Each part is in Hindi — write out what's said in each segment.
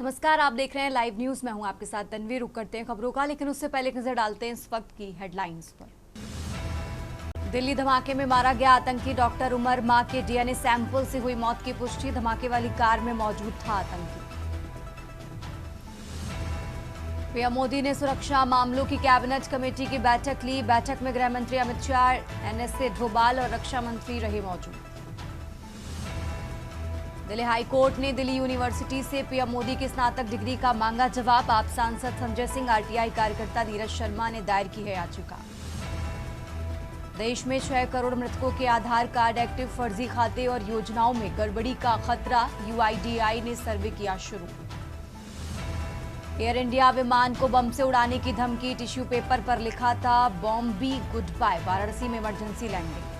नमस्कार, आप देख रहे हैं लाइव न्यूज। मैं हूं आपके साथ तन्वी। रुक करते हैं खबरों का, लेकिन उससे पहले एक नजर डालते हैं इस वक्त की हेडलाइंस पर। दिल्ली धमाके में मारा गया आतंकी डॉक्टर उमर मां के डीएनए सैंपल से हुई मौत की पुष्टि। धमाके वाली कार में मौजूद था आतंकी। पीएम मोदी ने सुरक्षा मामलों की कैबिनेट कमेटी की बैठक ली। बैठक में गृह मंत्री अमित शाह, एनएसए डोभाल और रक्षा मंत्री रहे मौजूद। दिल्ली हाईकोर्ट ने दिल्ली यूनिवर्सिटी से पीएम मोदी की स्नातक डिग्री का मांगा जवाब। आप सांसद संजय सिंह, आरटीआई कार्यकर्ता नीरज शर्मा ने दायर की है याचिका। देश में 6 करोड़ मृतकों के आधार कार्ड एक्टिव। फर्जी खाते और योजनाओं में गड़बड़ी का खतरा। यूआईडीआई ने सर्वे किया शुरू। एयर इंडिया विमान को बम से उड़ाने की धमकी। टिश्यू पेपर पर लिखा था bomb be good bye. Varanasi में इमरजेंसी लैंडिंग।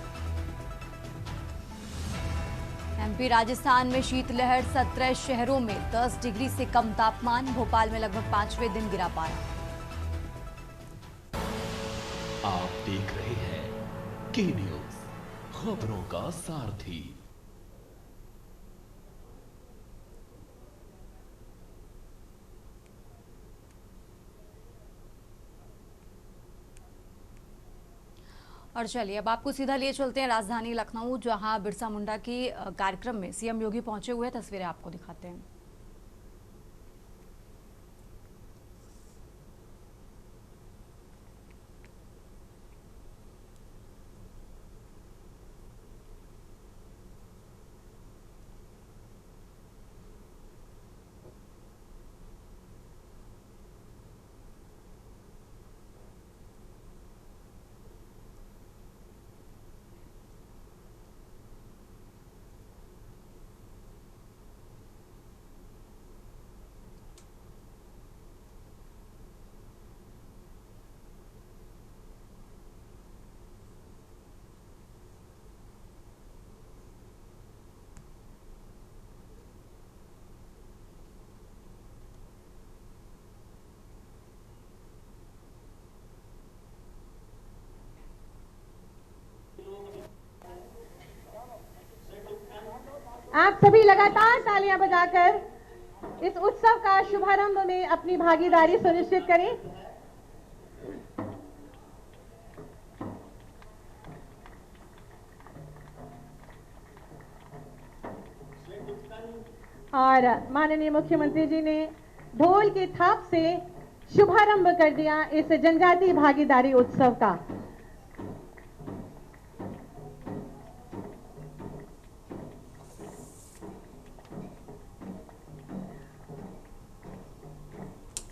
एमपी राजस्थान में शीतलहर। 17 शहरों में 10 डिग्री से कम तापमान। भोपाल में लगभग 5वें दिन गिरा पारा। आप देख रहे हैं के न्यूज, खबरों का सारथी। और चलिए अब आपको सीधा लिए चलते हैं राजधानी लखनऊ, जहां बिरसा मुंडा की कार्यक्रम में सीएम योगी पहुंचे हुए। तस्वीरें आपको दिखाते हैं। आप सभी लगातार तालियां बजाकर इस उत्सव का शुभारंभ में अपनी भागीदारी सुनिश्चित करें। और माननीय मुख्यमंत्री जी ने ढोल की थाप से शुभारंभ कर दिया इस जनजातीय भागीदारी उत्सव का।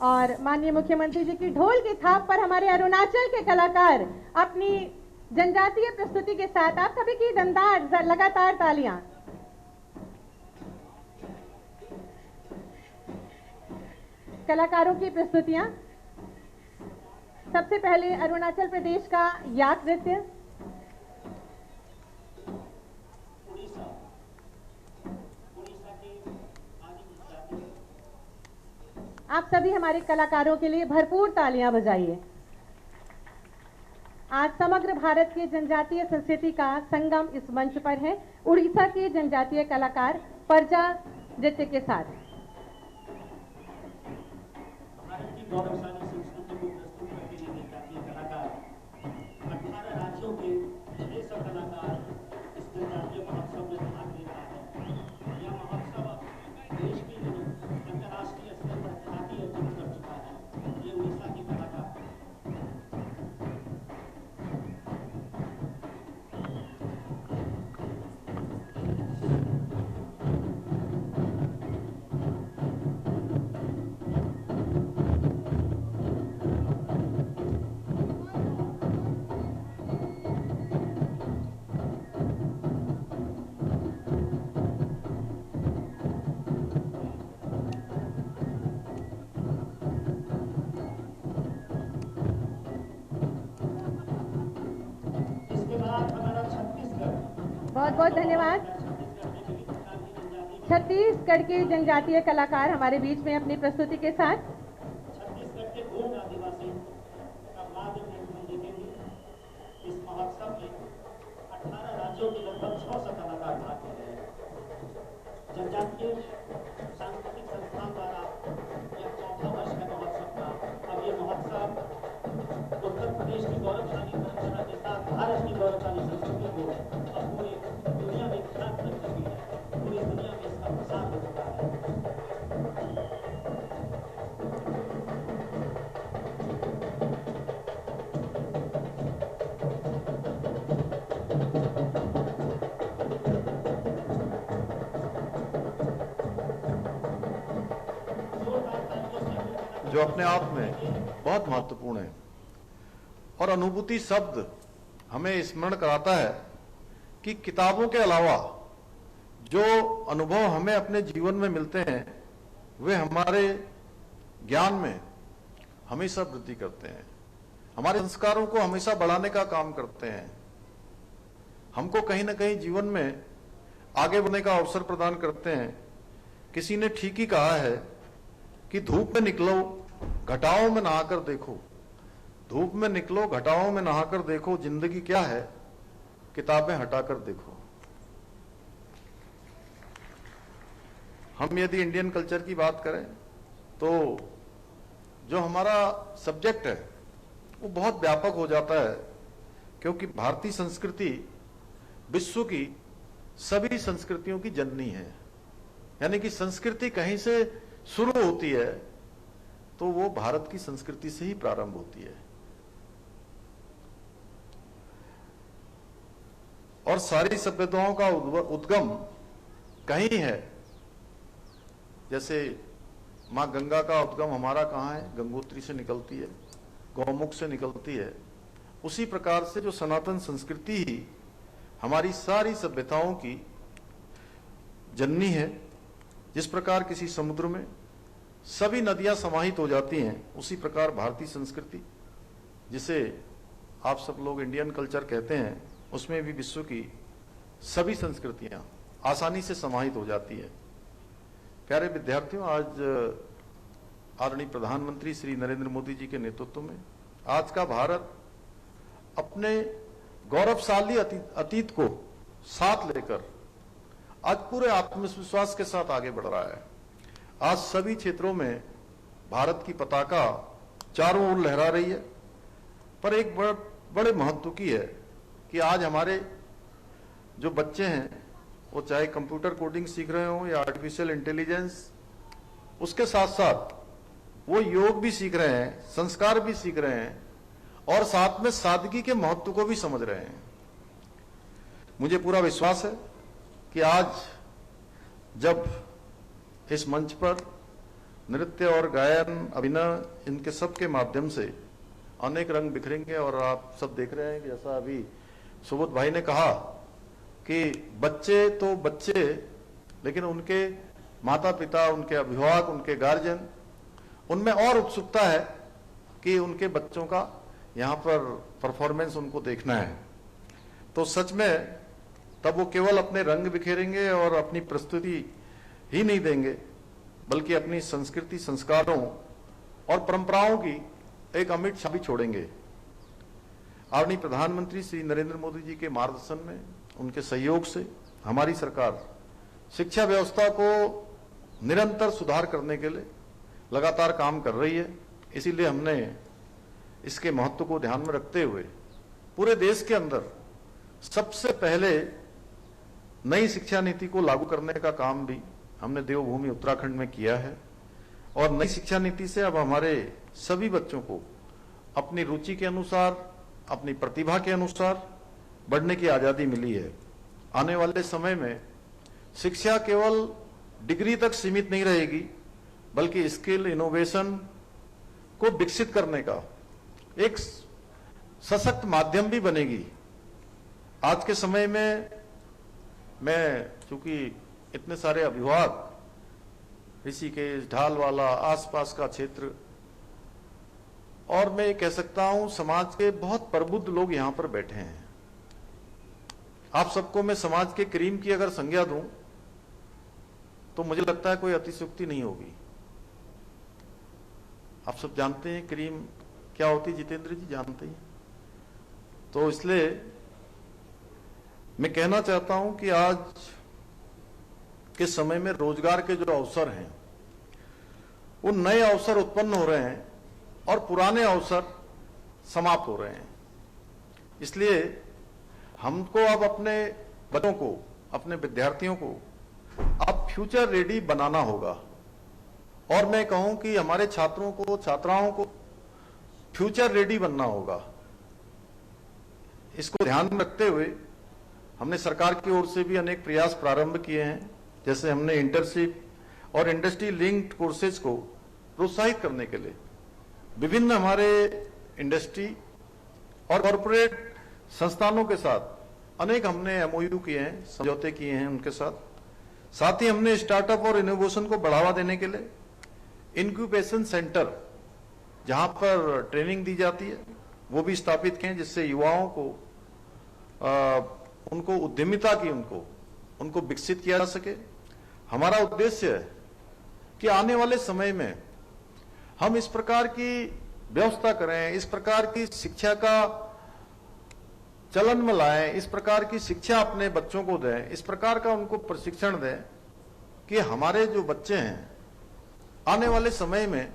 और माननीय मुख्यमंत्री जी की ढोल की थाप पर हमारे अरुणाचल के कलाकार अपनी जनजातीय प्रस्तुति के साथ, आप सभी की दमदार लगातार तालियां। कलाकारों की प्रस्तुतियां। सबसे पहले अरुणाचल प्रदेश का याक नृत्य। आप सभी हमारे कलाकारों के लिए भरपूर तालियां बजाइए। आज समग्र भारत की जनजातीय संस्कृति का संगम इस मंच पर है, उड़ीसा के जनजातीय कलाकार परजा नृत्य के साथ। भारत की गौरवशाली संस्कृति को प्रस्तुत करके जनजातीय कलाकार 18 राज्यों के 600 कलाकार इस जनजातीय महोत्सव में भाग ले रहा है। यह महोत्सव देश की अंतर्राष्ट्रीय स्तर पर ख्याति अर्जित कर चुका है। ये उड़ीसा के कलाकार बहुत बहुत धन्यवाद। छत्तीसगढ़ के जनजातीय कलाकार हमारे बीच में अपनी प्रस्तुति के साथ। छत्तीसगढ़ के गोंड आदिवासी का वाद्य नृत्य हम देखेंगे। इस महोत्सव में 18 राज्यों के लगभग 600 कलाकार भाग ले रहे हैं। जनजातीय सांस्कृतिक संस्थान द्वारा जो अपने आप में बहुत महत्वपूर्ण है। और अनुभूति शब्द हमें स्मरण कराता है कि किताबों के अलावा जो अनुभव हमें अपने जीवन में मिलते हैं वे हमारे ज्ञान में हमेशा वृद्धि करते हैं, हमारे संस्कारों को हमेशा बढ़ाने का काम करते हैं, हमको कहीं ना कहीं जीवन में आगे बढ़ने का अवसर प्रदान करते हैं। किसी ने ठीक ही कहा है कि धूप में निकलो घटाओं में नहाकर देखो, धूप में निकलो घटाओं में नहाकर देखो, जिंदगी क्या है किताबें हटाकर देखो। हम यदि इंडियन कल्चर की बात करें तो जो हमारा सब्जेक्ट है वो बहुत व्यापक हो जाता है, क्योंकि भारतीय संस्कृति विश्व की सभी संस्कृतियों की जननी है। यानी कि संस्कृति कहीं से शुरू होती है तो वो भारत की संस्कृति से ही प्रारंभ होती है। और सारी सभ्यताओं का उद्गम कहीं है। जैसे मां गंगा का उद्गम हमारा कहां है? गंगोत्री से निकलती है, गौमुख से निकलती है। उसी प्रकार से जो सनातन संस्कृति ही हमारी सारी सभ्यताओं की जननी है। जिस प्रकार किसी समुद्र में सभी नदियां समाहित हो जाती हैं, उसी प्रकार भारतीय संस्कृति, जिसे आप सब लोग इंडियन कल्चर कहते हैं, उसमें भी विश्व की सभी संस्कृतियां आसानी से समाहित हो जाती है। प्यारे विद्यार्थियों, आज आदरणीय प्रधानमंत्री श्री नरेंद्र मोदी जी के नेतृत्व में आज का भारत अपने गौरवशाली अतीत को साथ लेकर आज पूरे आत्मविश्वास के साथ आगे बढ़ रहा है। आज सभी क्षेत्रों में भारत की पताका चारों ओर लहरा रही है। पर एक बड़े महत्व की है कि आज हमारे जो बच्चे हैं वो चाहे कंप्यूटर कोडिंग सीख रहे हो या आर्टिफिशियल इंटेलिजेंस, उसके साथ साथ वो योग भी सीख रहे हैं, संस्कार भी सीख रहे हैं और साथ में सादगी के महत्व को भी समझ रहे हैं। मुझे पूरा विश्वास है कि आज जब इस मंच पर नृत्य और गायन, अभिनय, इनके सब के माध्यम से अनेक रंग बिखरेंगे और आप सब देख रहे हैं कि जैसा अभी सुबोध भाई ने कहा कि बच्चे तो बच्चे, लेकिन उनके माता पिता, उनके अभिभावक, उनके गार्जियन, उनमें और उत्सुकता है कि उनके बच्चों का यहाँ पर परफॉर्मेंस उनको देखना है। तो सच में तब वो केवल अपने रंग बिखेरेंगे और अपनी प्रस्तुति ही नहीं देंगे, बल्कि अपनी संस्कृति, संस्कारों और परंपराओं की एक अमिट छवि छोड़ेंगे। आदरणीय प्रधानमंत्री श्री नरेंद्र मोदी जी के मार्गदर्शन में, उनके सहयोग से हमारी सरकार शिक्षा व्यवस्था को निरंतर सुधार करने के लिए लगातार काम कर रही है। इसीलिए हमने इसके महत्व को ध्यान में रखते हुए पूरे देश के अंदर सबसे पहले नई शिक्षा नीति को लागू करने का काम भी हमने देवभूमि उत्तराखंड में किया है। और नई शिक्षा नीति से अब हमारे सभी बच्चों को अपनी रुचि के अनुसार, अपनी प्रतिभा के अनुसार बढ़ने की आजादी मिली है। आने वाले समय में शिक्षा केवल डिग्री तक सीमित नहीं रहेगी, बल्कि स्किल, इनोवेशन को विकसित करने का एक सशक्त माध्यम भी बनेगी। आज के समय में मैं, चूंकि इतने सारे अभिभावक ऋषिकेश, ढालवाला, आसपास का क्षेत्र, और मैं ये कह सकता हूं समाज के बहुत प्रबुद्ध लोग यहां पर बैठे हैं। आप सबको मैं समाज के करीम की अगर संज्ञा दूं तो मुझे लगता है कोई अतिशयोक्ति नहीं होगी। आप सब जानते हैं करीम क्या होती है, जितेंद्र जी जानते हैं। तो इसलिए मैं कहना चाहता हूं कि आज के समय में रोजगार के जो अवसर हैं वो नए अवसर उत्पन्न हो रहे हैं और पुराने अवसर समाप्त हो रहे हैं। इसलिए हमको अब अपने बच्चों को, अपने विद्यार्थियों को अब फ्यूचर रेडी बनाना होगा। और मैं कहूं कि हमारे छात्रों को, छात्राओं को फ्यूचर रेडी बनना होगा। इसको ध्यान में रखते हुए हमने सरकार की ओर से भी अनेक प्रयास प्रारंभ किए हैं। जैसे हमने इंटर्नशिप और इंडस्ट्री लिंक्ड कोर्सेज को प्रोत्साहित करने के लिए विभिन्न हमारे इंडस्ट्री और कॉरपोरेट संस्थानों के साथ अनेक हमने एमओयू किए हैं, समझौते किए हैं उनके साथ ही हमने स्टार्टअप और इनोवेशन को बढ़ावा देने के लिए इंक्यूबेशन सेंटर जहां पर ट्रेनिंग दी जाती है वो भी स्थापित किए, जिससे युवाओं को उनको उद्यमिता की उनको विकसित किया जा सके। हमारा उद्देश्य है कि आने वाले समय में हम इस प्रकार की व्यवस्था करें, इस प्रकार की शिक्षा का चलन में लाएं, इस प्रकार की शिक्षा अपने बच्चों को दें, इस प्रकार का उनको प्रशिक्षण दें कि हमारे जो बच्चे हैं आने वाले समय में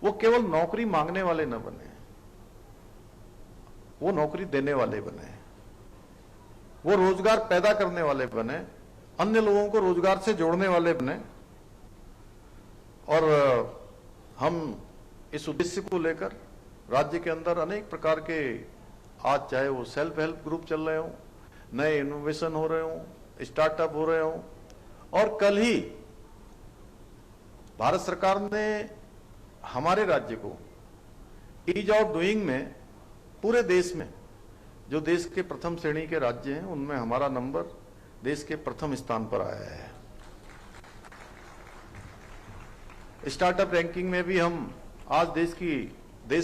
वो केवल नौकरी मांगने वाले न बने, वो नौकरी देने वाले बने, वो रोजगार पैदा करने वाले बने, अन्य लोगों को रोजगार से जोड़ने वाले बने। और हम इस उद्देश्य को लेकर राज्य के अंदर अनेक प्रकार के, आज चाहे वो सेल्फ हेल्प ग्रुप चल रहे हों, नए इनोवेशन हो रहे हों, स्टार्टअप हो रहे हों, और कल ही भारत सरकार ने हमारे राज्य को ईज ऑफ डूइंग में पूरे देश में जो देश के प्रथम श्रेणी के राज्य हैं उनमें हमारा नंबर देश के प्रथम स्थान पर आया है। स्टार्टअप रैंकिंग में भी हम आज देश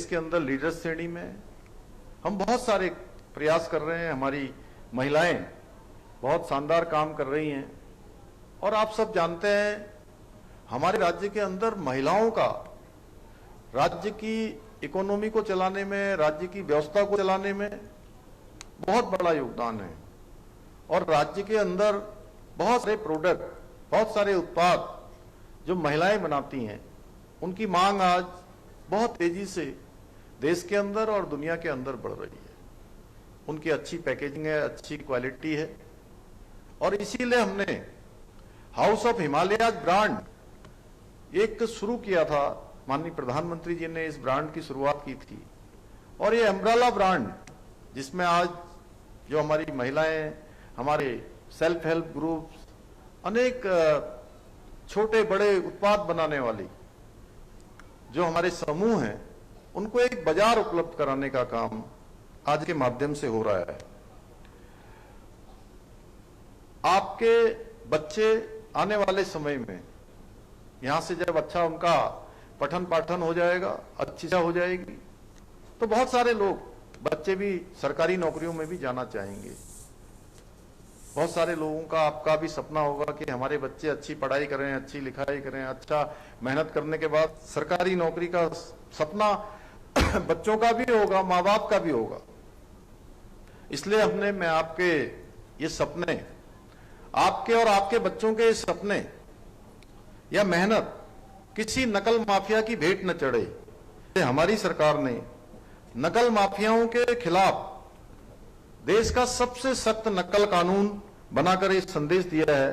के अंदर लीडर श्रेणी में हम बहुत सारे प्रयास कर रहे हैं। हमारी महिलाएं बहुत शानदार काम कर रही हैं और आप सब जानते हैं हमारे राज्य के अंदर महिलाओं का राज्य की इकोनॉमी को चलाने में, राज्य की व्यवस्था को चलाने में बहुत बड़ा योगदान है। और राज्य के अंदर बहुत सारे प्रोडक्ट, बहुत सारे उत्पाद जो महिलाएं बनाती हैं उनकी मांग आज बहुत तेजी से देश के अंदर और दुनिया के अंदर बढ़ रही है। उनकी अच्छी पैकेजिंग है, अच्छी क्वालिटी है, और इसीलिए हमने हाउस ऑफ हिमालय ब्रांड एक शुरू किया था। माननीय प्रधानमंत्री जी ने इस ब्रांड की शुरुआत की थी, और ये अम्ब्रेला ब्रांड जिसमें आज जो हमारी महिलाएं, हमारे सेल्फ हेल्प ग्रुप्स, अनेक छोटे बड़े उत्पाद बनाने वाली जो हमारे समूह हैं उनको एक बाजार उपलब्ध कराने का काम आज के माध्यम से हो रहा है। आपके बच्चे आने वाले समय में यहां से जब अच्छा उनका पठन पाठन हो जाएगा, अच्छी शिक्षा हो जाएगी, तो बहुत सारे लोग बच्चे भी सरकारी नौकरियों में भी जाना चाहेंगे। बहुत सारे लोगों का, आपका भी सपना होगा कि हमारे बच्चे अच्छी पढ़ाई करें, अच्छी लिखाई करें, अच्छा मेहनत करने के बाद सरकारी नौकरी का सपना बच्चों का भी होगा, माँ बाप का भी होगा। इसलिए मैं आपके ये सपने, आपके और आपके बच्चों के सपने या मेहनत किसी नकल माफिया की भेंट न चढ़े। हमारी सरकार ने नकल माफियाओं के खिलाफ देश का सबसे सख्त नकल कानून बनाकर एक संदेश दिया है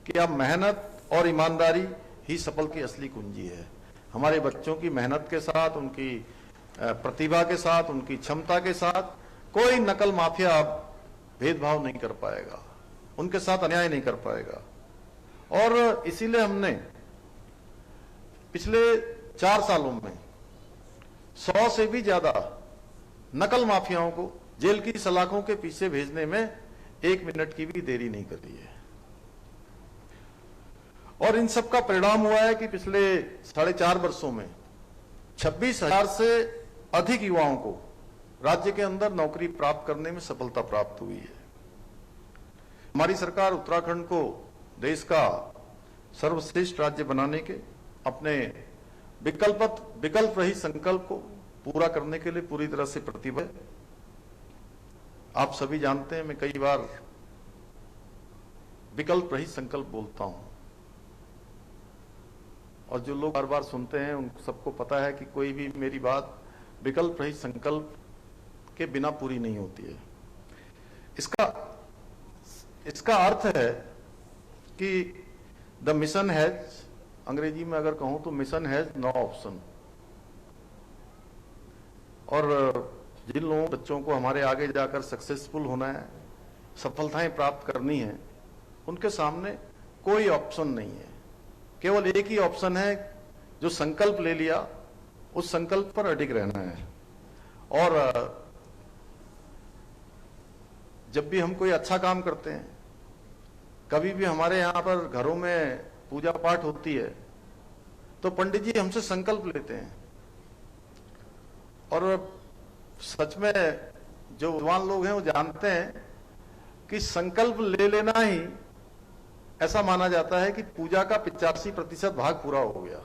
कि अब मेहनत और ईमानदारी ही सफल की असली कुंजी है। हमारे बच्चों की मेहनत के साथ, उनकी प्रतिभा के साथ, उनकी क्षमता के साथ कोई नकल माफिया भेदभाव नहीं कर पाएगा, उनके साथ अन्याय नहीं कर पाएगा। और इसीलिए हमने पिछले 4 सालों में 100 से भी ज्यादा नकल माफियाओं को जेल की सलाखों के पीछे भेजने में 1 मिनट की भी देरी नहीं करी है। और इन सब का परिणाम हुआ है कि पिछले 4.5 वर्षों में 26,000 से अधिक युवाओं को राज्य के अंदर नौकरी प्राप्त करने में सफलता प्राप्त हुई है। हमारी सरकार उत्तराखंड को देश का सर्वश्रेष्ठ राज्य बनाने के अपने विकल्प रहित संकल्प को पूरा करने के लिए पूरी तरह से प्रतिबद्ध है। आप सभी जानते हैं, मैं कई बार विकल्प रहित संकल्प बोलता हूं, और जो लोग बार बार सुनते हैं उन सबको पता है कि कोई भी मेरी बात विकल्प रहित संकल्प के बिना पूरी नहीं होती है। इसका अर्थ है कि द मिशन हैज, अंग्रेजी में अगर कहूं तो मिशन हैज नो ऑप्शन। और जिन लोगों बच्चों को हमारे आगे जाकर सक्सेसफुल होना है, सफलताएं प्राप्त करनी है, उनके सामने कोई ऑप्शन नहीं है। केवल एक ही ऑप्शन है जो संकल्प ले लिया उस संकल्प पर अडिग रहना है। और जब भी हम कोई अच्छा काम करते हैं, कभी भी हमारे यहाँ पर घरों में पूजा पाठ होती है, तो पंडित जी हमसे संकल्प लेते हैं। और सच में जो विद्वान लोग हैं वो जानते हैं कि संकल्प ले लेना ही ऐसा माना जाता है कि पूजा का 85% भाग पूरा हो गया।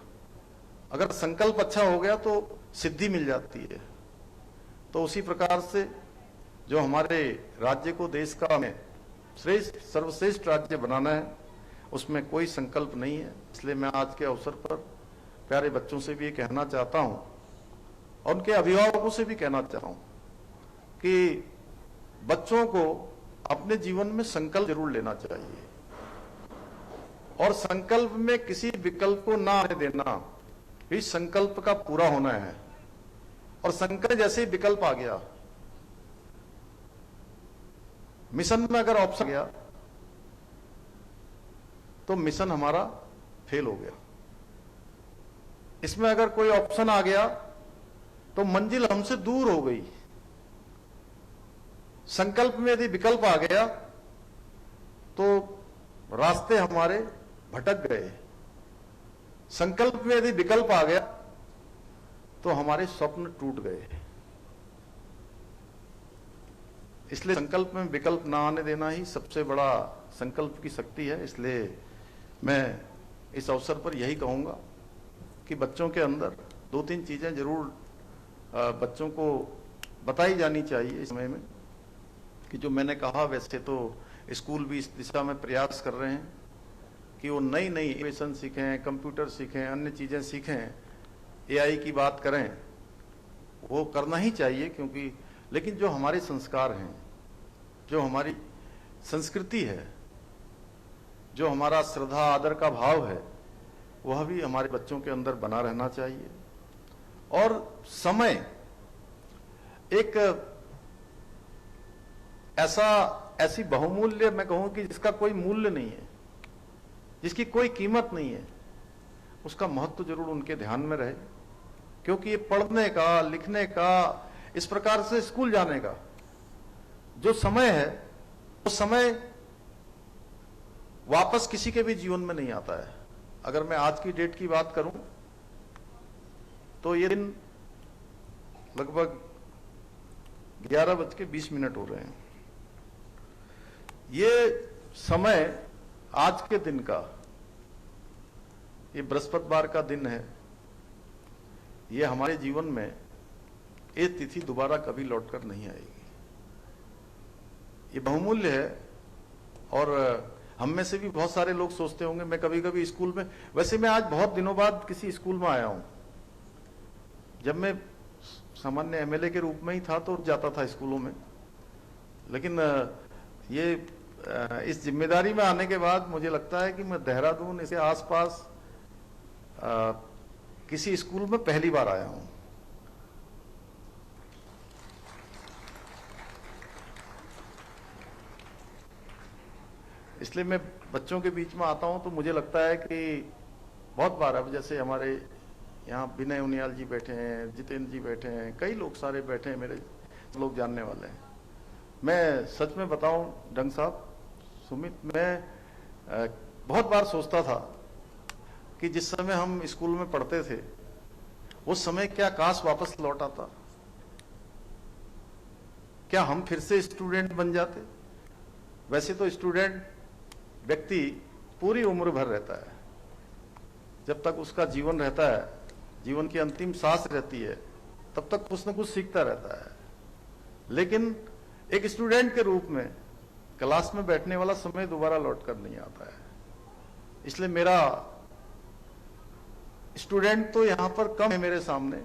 अगर संकल्प अच्छा हो गया तो सिद्धि मिल जाती है। तो उसी प्रकार से जो हमारे राज्य को देश का में श्रेष्ठ सर्वश्रेष्ठ राज्य बनाना है, उसमें कोई संकल्प नहीं है। इसलिए मैं आज के अवसर पर प्यारे बच्चों से भी ये कहना चाहता हूं और उनके अभिभावकों से भी कहना चाहता हूं कि बच्चों को अपने जीवन में संकल्प जरूर लेना चाहिए और संकल्प में किसी विकल्प को ना आने देना ही संकल्प का पूरा होना है। और संकल्प जैसे ही विकल्प आ गया, मिशन में अगर ऑप्शन गया तो मिशन हमारा फेल हो गया। इसमें अगर कोई ऑप्शन आ गया तो मंजिल हमसे दूर हो गई। संकल्प में यदि विकल्प आ गया तो रास्ते हमारे भटक गए। संकल्प में यदि विकल्प आ गया तो हमारे स्वप्न टूट गए। इसलिए संकल्प में विकल्प ना आने देना ही सबसे बड़ा संकल्प की शक्ति है। इसलिए मैं इस अवसर पर यही कहूंगा कि बच्चों के अंदर 2-3 चीजें जरूर बच्चों को बताई जानी चाहिए इस समय में, कि जो मैंने कहा वैसे तो स्कूल भी इस दिशा में प्रयास कर रहे हैं कि वो नई नई इनोवेशन सीखें, कंप्यूटर सीखें, अन्य चीजें सीखें, एआई की बात करें, वो करना ही चाहिए। क्योंकि लेकिन जो हमारे संस्कार हैं, जो हमारी संस्कृति है, जो हमारा श्रद्धा आदर का भाव है, वह भी हमारे बच्चों के अंदर बना रहना चाहिए। और समय एक ऐसी बहुमूल्य, मैं कहूं कि जिसका कोई मूल्य नहीं है, जिसकी कोई कीमत नहीं है, उसका महत्व जरूर उनके ध्यान में रहे। क्योंकि ये पढ़ने का, लिखने का, इस प्रकार से स्कूल जाने का जो समय है, वो समय वापस किसी के भी जीवन में नहीं आता है। अगर मैं आज की डेट की बात करूं तो ये दिन लगभग 11:20 हो रहे हैं। ये समय आज के दिन का, ये बृहस्पतिवार का दिन है, ये हमारे जीवन में ये तिथि दोबारा कभी लौटकर नहीं आएगी। ये बहुमूल्य है। और हम में से भी बहुत सारे लोग सोचते होंगे, मैं कभी कभी स्कूल में, वैसे मैं आज बहुत दिनों बाद किसी स्कूल में आया हूं। जब मैं सामान्य एमएलए के रूप में ही था तो जाता था स्कूलों में, लेकिन ये इस जिम्मेदारी में आने के बाद मुझे लगता है कि मैं देहरादून इसके आसपास किसी स्कूल में पहली बार आया हूं। इसलिए मैं बच्चों के बीच में आता हूं तो मुझे लगता है कि बहुत बार, अब जैसे हमारे यहाँ विनय उनियाल जी बैठे हैं, जितेंद्र जी बैठे हैं, कई लोग सारे बैठे हैं, मेरे लोग जानने वाले हैं। मैं सच में बताऊं डंग साहब, सुमित, मैं बहुत बार सोचता था कि जिस समय हम स्कूल में पढ़ते थे उस समय क्या काश वापस लौट आता, क्या हम फिर से स्टूडेंट बन जाते। वैसे तो स्टूडेंट व्यक्ति पूरी उम्र भर रहता है, जब तक उसका जीवन रहता है, जीवन की अंतिम सांस रहती है, तब तक कुछ न कुछ सीखता रहता है। लेकिन एक स्टूडेंट के रूप में क्लास में बैठने वाला समय दोबारा लौट कर नहीं आता है। इसलिए मेरा स्टूडेंट तो यहां पर कम है मेरे सामने,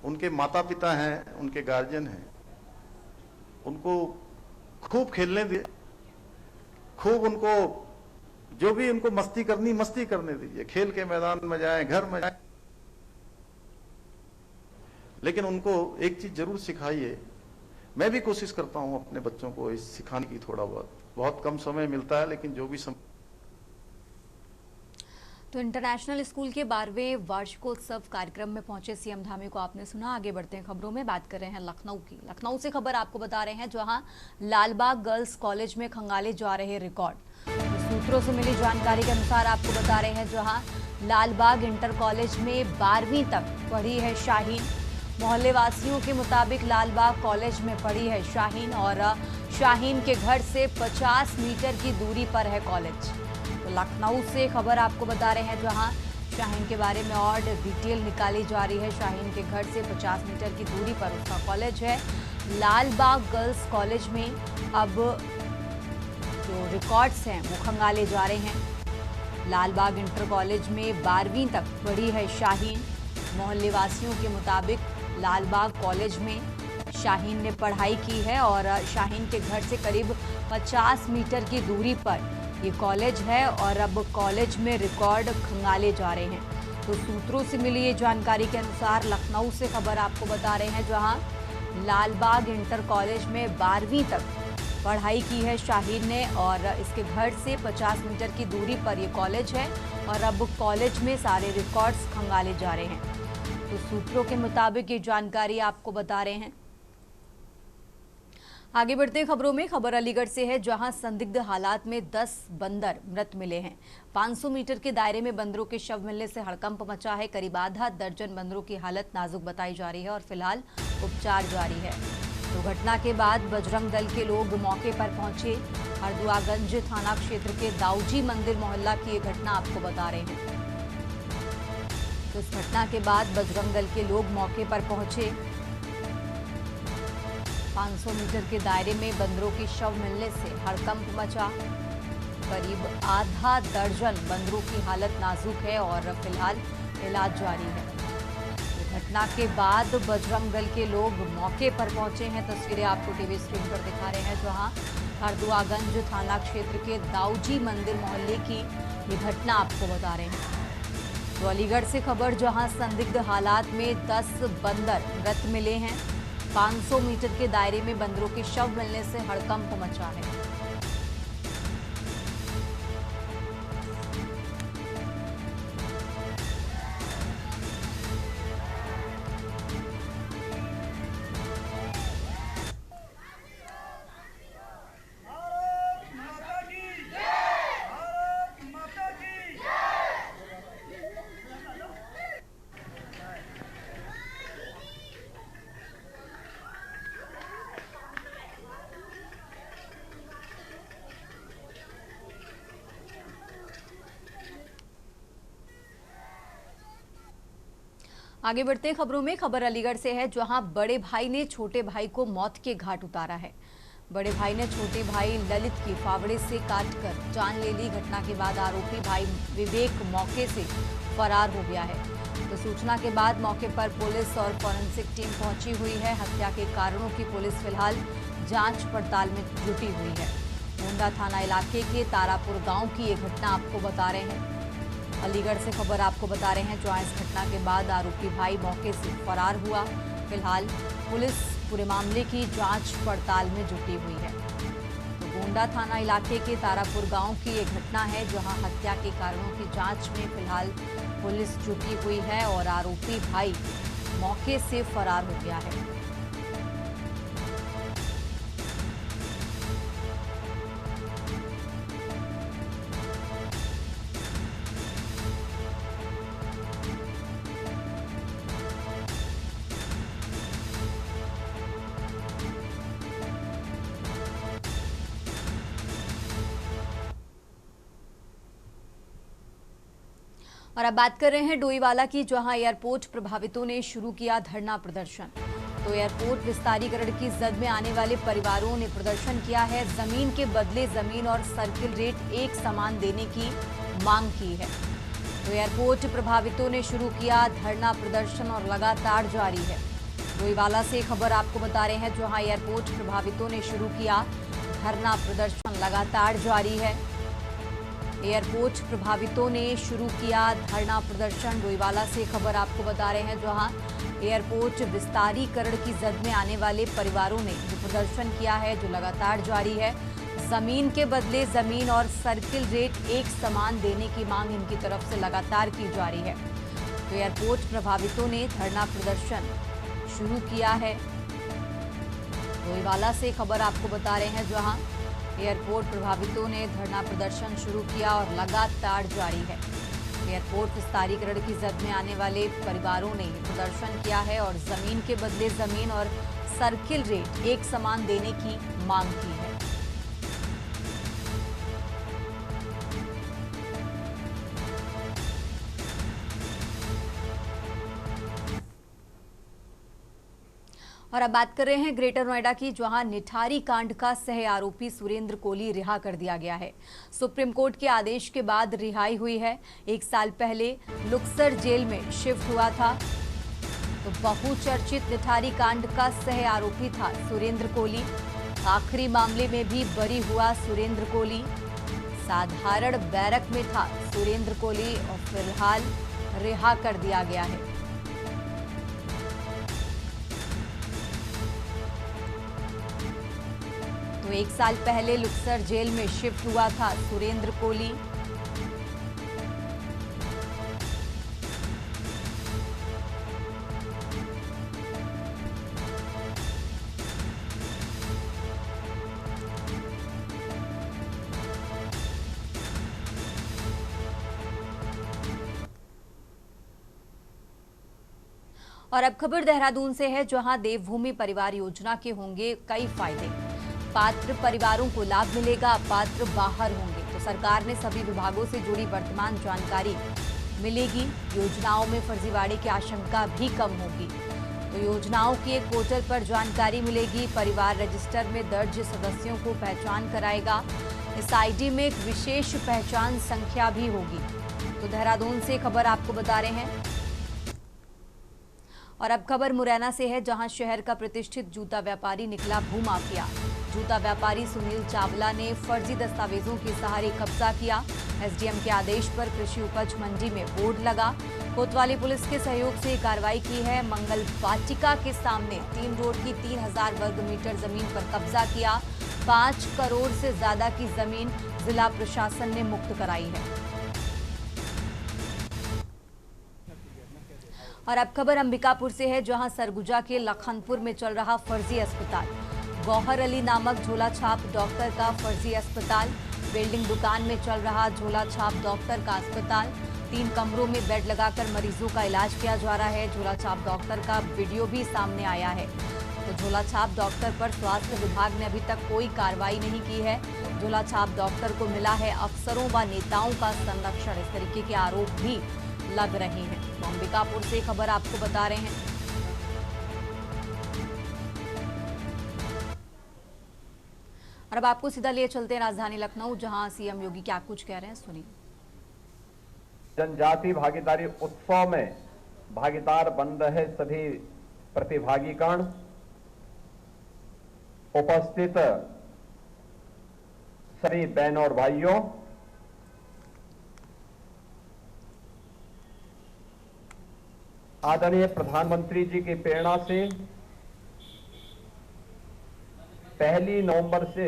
उनके माता पिता हैं, उनके गार्जियन हैं, उनको खूब खेलने दिए, खूब उनको जो भी उनको मस्ती करनी मस्ती करने दीजिए, खेल के मैदान में जाएं, घर में जाएं, लेकिन उनको एक चीज जरूर सिखाइए। मैं भी कोशिश करता हूं अपने बच्चों को इस सिखाने की, थोड़ा बहुत कम समय मिलता है, लेकिन जो भी समय तो इंटरनेशनल स्कूल के 12वें वार्षिकोत्सव कार्यक्रम में पहुंचे सीएम धामी को आपने सुना। आगे बढ़ते हैं खबरों में, बात कर रहे हैं लखनऊ की। लखनऊ से खबर आपको बता रहे हैं, जहां लालबाग गर्ल्स कॉलेज में खंगाले जा रहे रिकॉर्ड। तो सूत्रों से मिली जानकारी के अनुसार आपको बता रहे हैं, जहां लालबाग इंटर कॉलेज में 12वीं तक पढ़ी है शाहीन। मोहल्ले वासियों के मुताबिक लालबाग कॉलेज में पढ़ी है शाहीन और शाहीन के घर से 50 मीटर की दूरी पर है कॉलेज। तो लखनऊ से खबर आपको बता रहे हैं, जहां शाहीन के बारे में और डिटेल निकाली जा रही है। शाहीन के घर से 50 मीटर की दूरी पर उसका कॉलेज है। लालबाग गर्ल्स कॉलेज में अब जो रिकॉर्ड्स हैं वो खंगाले जा रहे हैं। लालबाग इंटर कॉलेज में 12वीं तक पढ़ी है शाहीन। मोहल्ले वासियों के मुताबिक लालबाग कॉलेज में शाहीन ने पढ़ाई की है और शाहीन के घर से करीब 50 मीटर की दूरी पर ये कॉलेज है और अब कॉलेज में रिकॉर्ड खंगाले जा रहे हैं। तो सूत्रों से मिली ये जानकारी के अनुसार लखनऊ से खबर आपको बता रहे हैं, जहां लालबाग इंटर कॉलेज में 12वीं तक पढ़ाई की है शाहीन ने और इसके घर से 50 मीटर की दूरी पर ये कॉलेज है और अब कॉलेज में सारे रिकॉर्ड्स खंगाले जा रहे हैं। तो सूत्रों के मुताबिक ये जानकारी आपको बता रहे हैं। आगे बढ़ते हैं खबरों में, खबर अलीगढ़ से है, जहां संदिग्ध हालात में 10 बंदर मृत मिले हैं। 500 मीटर के दायरे में बंदरों के शव मिलने से हड़कंप मचा है। करीब आधा दर्जन बंदरों की हालत नाजुक बताई जा रही है और फिलहाल उपचार जारी है। तो घटना के बाद बजरंग दल के लोग मौके पर पहुंचे। हरदुआगंज थाना क्षेत्र के दाऊजी मंदिर मोहल्ला की ये घटना आपको बता रहे हैं। तो इस घटना के बाद बजरंग दल के लोग मौके पर पहुंचे। 500 मीटर के दायरे में बंदरों की शव मिलने से हड़कंप मचा। करीब आधा दर्जन बंदरों की हालत नाजुक है और फिलहाल इलाज जारी है। घटना के बाद बजरंग दल के लोग मौके पर पहुंचे हैं। तस्वीरें आपको टीवी स्क्रीन पर दिखा रहे हैं, जहां हरदुआगंज थाना क्षेत्र के दाऊजी मंदिर मोहल्ले की ये घटना आपको बता रहे हैं। तो अलीगढ़ से खबर, जहां संदिग्ध हालात में 10 बंदर मृत मिले हैं। 500 मीटर के दायरे में बंदरों के शव मिलने से हड़कंप मचा है। आगे बढ़ते हैं खबरों में, खबर अलीगढ़ से है, जहां बड़े भाई ने छोटे भाई को मौत के घाट उतारा है। बड़े भाई ने छोटे भाई ललित की फावड़े से काटकर जान ले ली। घटना के बाद आरोपी भाई विवेक मौके से फरार हो गया है। तो सूचना के बाद मौके पर पुलिस और फॉरेंसिक टीम पहुंची हुई है। हत्या के कारणों की पुलिस फिलहाल जांच पड़ताल में जुटी हुई है। गोंडा थाना इलाके के तारापुर गाँव की ये घटना आपको बता रहे हैं। अलीगढ़ से खबर आपको बता रहे हैं, जहां इस घटना के बाद आरोपी भाई मौके से फरार हुआ। फिलहाल पुलिस पूरे मामले की जांच पड़ताल में जुटी हुई है। तो गोंडा थाना इलाके के तारापुर गांव की ये घटना है, जहां हत्या के कारणों की जांच में फिलहाल पुलिस जुटी हुई है और आरोपी भाई मौके से फरार हो गया है। और अब बात कर रहे हैं डोईवाला की, जहां एयरपोर्ट प्रभावितों ने शुरू किया धरना प्रदर्शन। तो एयरपोर्ट विस्तारीकरण की जद में आने वाले परिवारों ने प्रदर्शन किया है। जमीन के बदले जमीन और सर्किल रेट एक समान देने की मांग की है। तो एयरपोर्ट प्रभावितों ने शुरू किया धरना प्रदर्शन और लगातार जारी है। डोईवाला से खबर आपको बता रहे हैं, जहां एयरपोर्ट प्रभावितों ने शुरू किया धरना प्रदर्शन लगातार जारी है। एयरपोर्ट प्रभावितों ने शुरू किया धरना प्रदर्शन। डोईवाला से खबर आपको बता रहे हैं, जहां एयरपोर्ट विस्तारीकरण की जद में आने वाले परिवारों ने जो प्रदर्शन किया है, जो लगातार जारी है। जमीन के बदले जमीन और सर्किल रेट एक समान देने की मांग इनकी तरफ से लगातार की जा रही है। तो एयरपोर्ट प्रभावितों ने धरना प्रदर्शन शुरू किया है। डोईवाला से खबर आपको बता रहे हैं, जहां एयरपोर्ट प्रभावितों ने धरना प्रदर्शन शुरू किया और लगातार जारी है। एयरपोर्ट विस्तारीकरण की जद में आने वाले परिवारों ने प्रदर्शन किया है और जमीन के बदले जमीन और सर्किल रेट एक समान देने की मांग की है। और अब बात कर रहे हैं ग्रेटर नोएडा की, जहां निठारी कांड का सह आरोपी सुरेंद्र कोली रिहा कर दिया गया है। सुप्रीम कोर्ट के आदेश के बाद रिहाई हुई है। 1 साल पहले लुक्सर जेल में शिफ्ट हुआ था। तो बहुचर्चित निठारी कांड का सह आरोपी था सुरेंद्र कोली। आखिरी मामले में भी बरी हुआ सुरेंद्र कोली। साधारण बैरक में था सुरेंद्र कोली और फिलहाल रिहा कर दिया गया है। तो 1 साल पहले लुक्सर जेल में शिफ्ट हुआ था सुरेंद्र कोली। और अब खबर देहरादून से है, जहां देवभूमि परिवार योजना के होंगे कई फायदे। पात्र परिवारों को लाभ मिलेगा, अपात्र बाहर होंगे। तो सरकार ने सभी विभागों से जुड़ी वर्तमान जानकारी मिलेगी। योजनाओं में फर्जीवाड़े की आशंका भी कम होगी। तो योजनाओं की एक पोर्टल पर जानकारी मिलेगी। परिवार रजिस्टर में दर्ज सदस्यों को पहचान कराएगा। इस आईडी में एक विशेष पहचान संख्या भी होगी। तो देहरादून से खबर आपको बता रहे हैं। और अब खबर मुरैना से है, जहां शहर का प्रतिष्ठित जूता व्यापारी निकला भूमाफिया। जूता व्यापारी सुनील चावला ने फर्जी दस्तावेजों के सहारे कब्जा किया। एसडीएम के आदेश पर कृषि उपज मंडी में बोर्ड लगा। कोतवाली पुलिस के सहयोग से कार्रवाई की है। मंगल वाटिका के सामने 3 रोड की 3000 वर्ग मीटर जमीन पर कब्जा किया। 5 करोड़ से ज्यादा की जमीन जिला प्रशासन ने मुक्त कराई है। और अब खबर अंबिकापुर से है, जहां सरगुजा के लखनपुर में चल रहा फर्जी अस्पताल। गौहर अली नामक झोला छाप डॉक्टर का फर्जी अस्पताल। बिल्डिंग दुकान में चल रहा झोला छाप डॉक्टर का अस्पताल। 3 कमरों में बेड लगाकर मरीजों का इलाज किया जा रहा है। झोला छाप डॉक्टर का वीडियो भी सामने आया है। तो झोला छाप डॉक्टर पर स्वास्थ्य विभाग ने अभी तक कोई कार्रवाई नहीं की है। झोला छाप डॉक्टर को मिला है अफसरों व नेताओं का संरक्षण। इस तरीके के आरोप भी लग रहे हैं। तो अंबिकापुर से खबर आपको बता रहे हैं। और अब आपको सीधा लिए चलते हैं राजधानी लखनऊ, जहां सीएम योगी क्या कुछ कह रहे हैं, सुनिए। जनजाति भागीदारी उत्सव में भागीदार बन रहे सभी प्रतिभागीगण, उपस्थित सभी बहनों और भाइयों, आदरणीय प्रधानमंत्री जी की प्रेरणा से 1 नवंबर से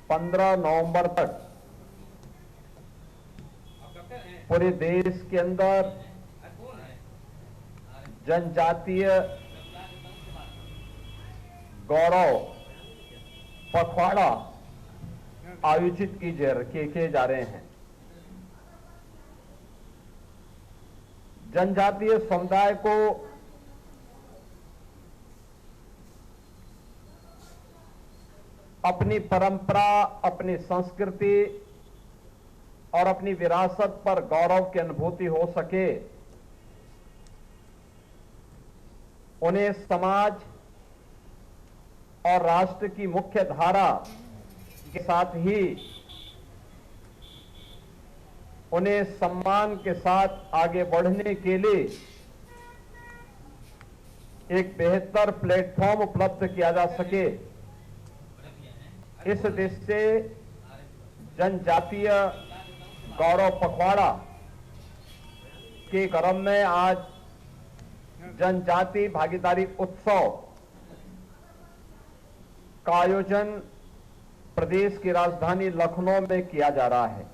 15 नवंबर तक पूरे देश के अंदर जनजातीय गौरव पखवाड़ा आयोजित किए जा रहे हैं। जनजातीय समुदाय को अपनी परंपरा, अपनी संस्कृति और अपनी विरासत पर गौरव की अनुभूति हो सके, उन्हें समाज और राष्ट्र की मुख्य धारा के साथ ही उन्हें सम्मान के साथ आगे बढ़ने के लिए एक बेहतर प्लेटफॉर्म उपलब्ध किया जा सके, इस दृष्टि से जनजातीय गौरव पखवाड़ा के क्रम में आज जनजाति भागीदारी उत्सव का आयोजन प्रदेश की राजधानी लखनऊ में किया जा रहा है।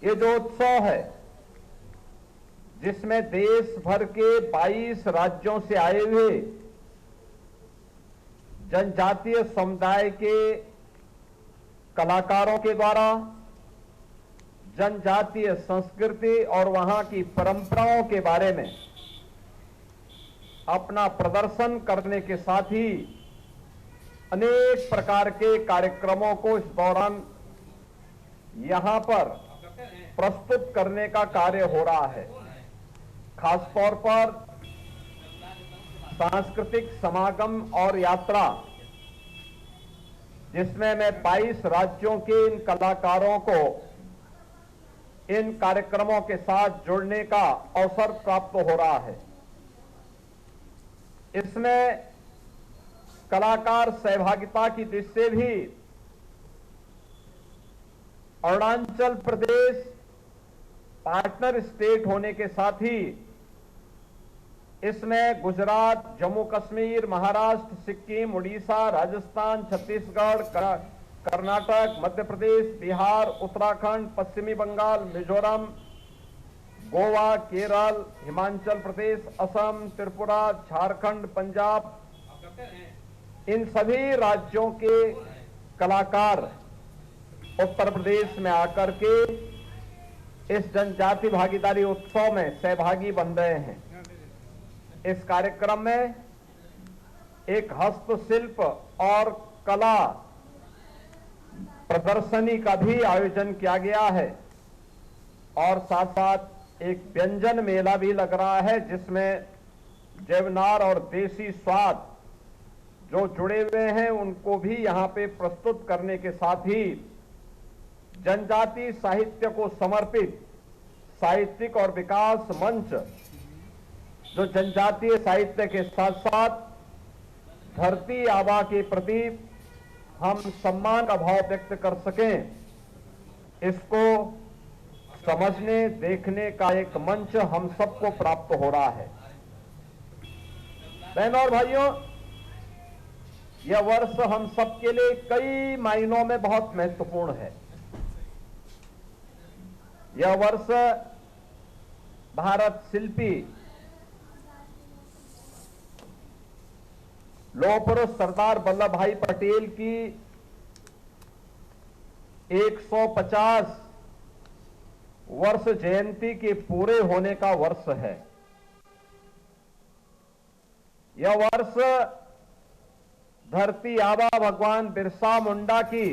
ये जो उत्सव है, जिसमें देश भर के 22 राज्यों से आए हुए जनजातीय समुदाय के कलाकारों के द्वारा जनजातीय संस्कृति और वहां की परंपराओं के बारे में अपना प्रदर्शन करने के साथ ही अनेक प्रकार के कार्यक्रमों को इस दौरान यहां पर प्रस्तुत करने का कार्य हो रहा है। खासतौर पर सांस्कृतिक समागम और यात्रा, जिसमें मैं 22 राज्यों के इन कलाकारों को इन कार्यक्रमों के साथ जुड़ने का अवसर प्राप्त हो रहा है। इसमें कलाकार सहभागिता की दृष्टि से भी अरुणाचल प्रदेश पार्टनर स्टेट होने के साथ ही इसमें गुजरात, जम्मू कश्मीर, महाराष्ट्र, सिक्किम, उड़ीसा, राजस्थान, छत्तीसगढ़, कर्नाटक, मध्य प्रदेश, बिहार, उत्तराखंड, पश्चिमी बंगाल, मिजोरम, गोवा, केरल, हिमाचल प्रदेश, असम, त्रिपुरा, झारखंड, पंजाब, इन सभी राज्यों के कलाकार उत्तर प्रदेश में आकर के इस जनजाति भागीदारी उत्सव में सहभागी बन रहे हैं। इस कार्यक्रम में एक हस्तशिल्प और कला प्रदर्शनी का भी आयोजन किया गया है और साथ साथ एक व्यंजन मेला भी लग रहा है, जिसमें जैवनार और देसी स्वाद जो जुड़े हुए हैं उनको भी यहां पे प्रस्तुत करने के साथ ही जनजाति साहित्य को समर्पित साहित्यिक और विकास मंच, जो जनजातीय साहित्य के साथ साथ धरती आबा के प्रति हम सम्मान का भाव व्यक्त कर सकें, इसको समझने देखने का एक मंच हम सबको प्राप्त हो रहा है। बहनों और भाइयों, यह वर्ष हम सबके लिए कई मायनों में बहुत महत्वपूर्ण है। यह वर्ष भारत शिल्पी लौह पुरुष सरदार वल्लभ भाई पटेल की 150 वर्ष जयंती के पूरे होने का वर्ष है। यह वर्ष धरती आबा भगवान बिरसा मुंडा की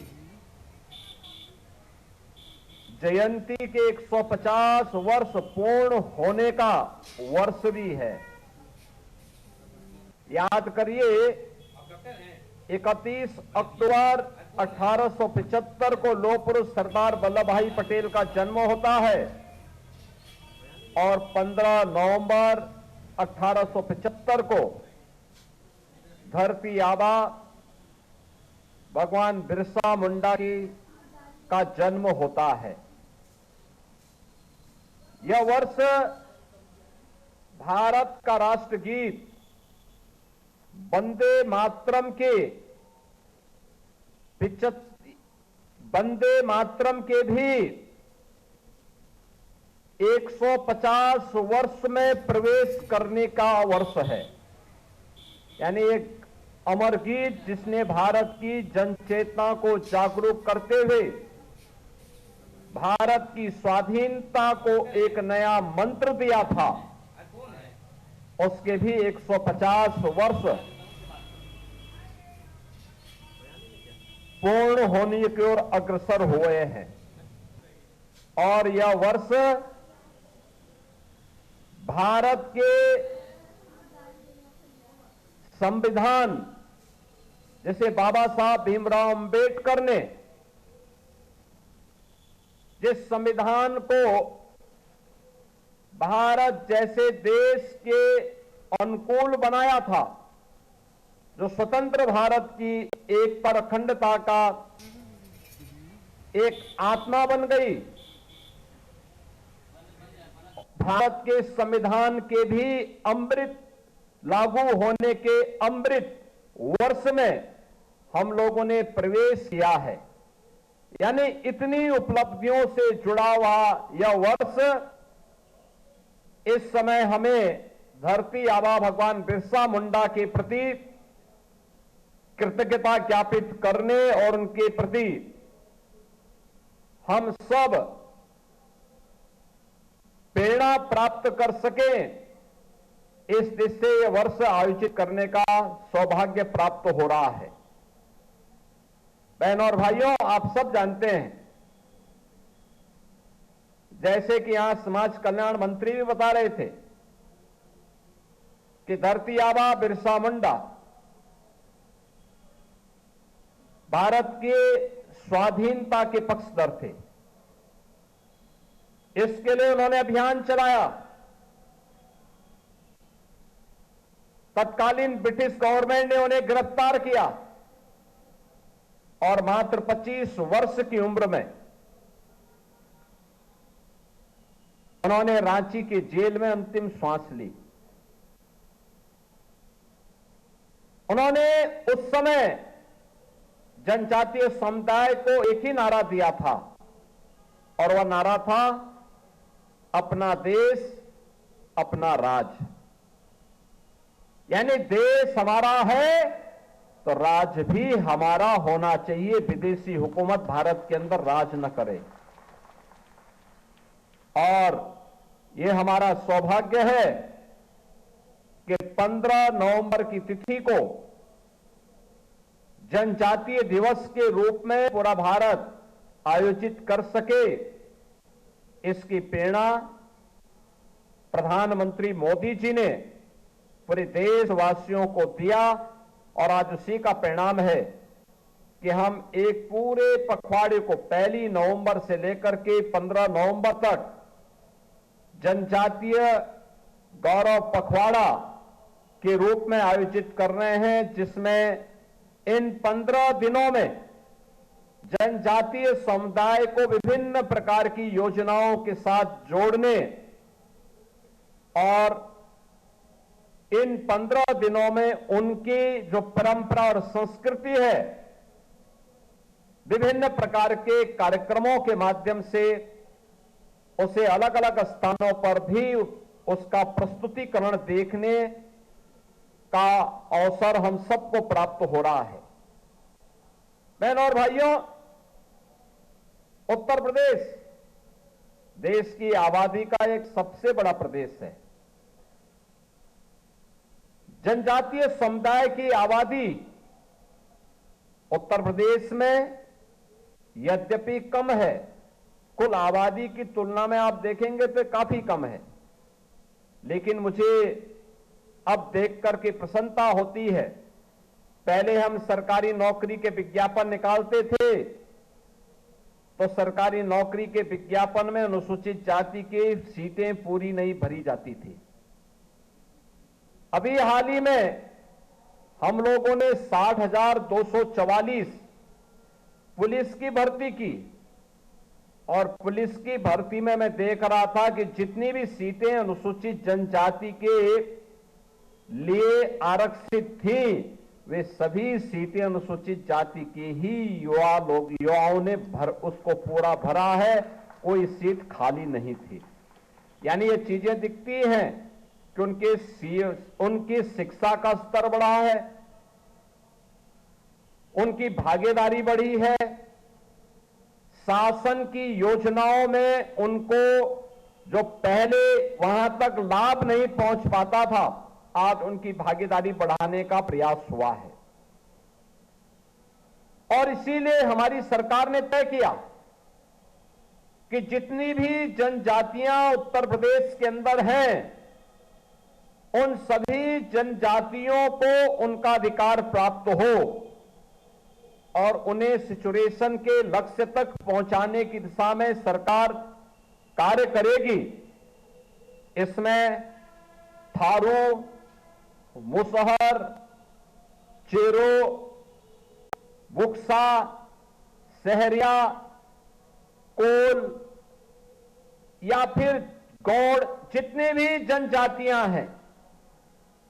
जयंती के 150 वर्ष पूर्ण होने का वर्ष भी है। याद करिए, 31 अक्टूबर 1875 को लौह पुरुष सरदार वल्लभ भाई पटेल का जन्म होता है और 15 नवंबर 1875 को धरती आबा भगवान बिरसा मुंडा का जन्म होता है। यह वर्ष भारत का राष्ट्रगीत वंदे मातरम के भी 150 वर्ष में प्रवेश करने का वर्ष है। यानी एक अमर गीत जिसने भारत की जनचेतना को जागरूक करते हुए भारत की स्वाधीनता को एक नया मंत्र दिया था, उसके भी 150 वर्ष पूर्ण होने की ओर अग्रसर हुए हैं। और यह वर्ष भारत के संविधान, जैसे बाबा साहब भीमराव अंबेडकर ने जिस संविधान को भारत जैसे देश के अनुकूल बनाया था, जो स्वतंत्र भारत की एकता और अखंडता का एक आत्मा बन गई, भारत के संविधान के भी अमृत लागू होने के अमृत वर्ष में हम लोगों ने प्रवेश किया है, यानी इतनी उपलब्धियों से जुड़ा हुआ यह वर्ष इस समय हमें धरती आबा भगवान बिरसा मुंडा के प्रति कृतज्ञता ज्ञापित करने और उनके प्रति हम सब प्रेरणा प्राप्त कर सके, इस दिशा से यह वर्ष आयोजित करने का सौभाग्य प्राप्त हो रहा है। बहनों और भाइयों, आप सब जानते हैं, जैसे कि यहां समाज कल्याण मंत्री भी बता रहे थे कि धरती आबा बिरसा मुंडा भारत के स्वाधीनता के पक्षधर थे। इसके लिए उन्होंने अभियान चलाया। तत्कालीन ब्रिटिश गवर्नमेंट ने उन्हें गिरफ्तार किया और मात्र 25 वर्ष की उम्र में उन्होंने रांची के जेल में अंतिम श्वास ली। उन्होंने उस समय जनजातीय समुदाय को एक ही नारा दिया था और वह नारा था, अपना देश अपना राज। यानी देश हमारा है तो राज भी हमारा होना चाहिए, विदेशी हुकूमत भारत के अंदर राज न करे। और यह हमारा सौभाग्य है कि 15 नवंबर की तिथि को जनजातीय दिवस के रूप में पूरा भारत आयोजित कर सके, इसकी प्रेरणा प्रधानमंत्री मोदी जी ने पूरे देशवासियों को दिया और आज उसी का परिणाम है कि हम एक पूरे पखवाड़े को 1 नवंबर से लेकर के 15 नवंबर तक जनजातीय गौरव पखवाड़ा के रूप में आयोजित कर रहे हैं, जिसमें इन 15 दिनों में जनजातीय समुदाय को विभिन्न प्रकार की योजनाओं के साथ जोड़ने और इन 15 दिनों में उनकी जो परंपरा और संस्कृति है, विभिन्न प्रकार के कार्यक्रमों के माध्यम से उसे अलग अलग स्थानों पर भी उसका प्रस्तुतिकरण देखने का अवसर हम सबको प्राप्त हो रहा है। बहनों और भाइयों, उत्तर प्रदेश देश की आबादी का एक सबसे बड़ा प्रदेश है। जनजातीय समुदाय की आबादी उत्तर प्रदेश में यद्यपि कम है, कुल आबादी की तुलना में आप देखेंगे तो काफी कम है, लेकिन मुझे अब देख करके प्रसन्नता होती है। पहले हम सरकारी नौकरी के विज्ञापन निकालते थे तो सरकारी नौकरी के विज्ञापन में अनुसूचित जाति की सीटें पूरी नहीं भरी जाती थी। अभी हाल ही में हम लोगों ने 60,244 पुलिस की भर्ती की और पुलिस की भर्ती में मैं देख रहा था कि जितनी भी सीटें अनुसूचित जनजाति के लिए आरक्षित थी, वे सभी सीटें अनुसूचित जाति के ही युवाओं ने उसको पूरा भरा है, कोई सीट खाली नहीं थी। यानी ये चीजें दिखती हैं कि उनकी शिक्षा का स्तर बढ़ा है, उनकी भागीदारी बढ़ी है, शासन की योजनाओं में उनको जो पहले वहां तक लाभ नहीं पहुंच पाता था, आज उनकी भागीदारी बढ़ाने का प्रयास हुआ है। और इसीलिए हमारी सरकार ने तय किया कि जितनी भी जनजातियां उत्तर प्रदेश के अंदर हैं, उन सभी जनजातियों को उनका अधिकार प्राप्त हो और उन्हें सिचुएशन के लक्ष्य तक पहुंचाने की दिशा में सरकार कार्य करेगी। इसमें थारू, मुसहर, चेरो, बुक्सा, सहरिया, कोल या फिर गौड़, जितने भी जनजातियां हैं,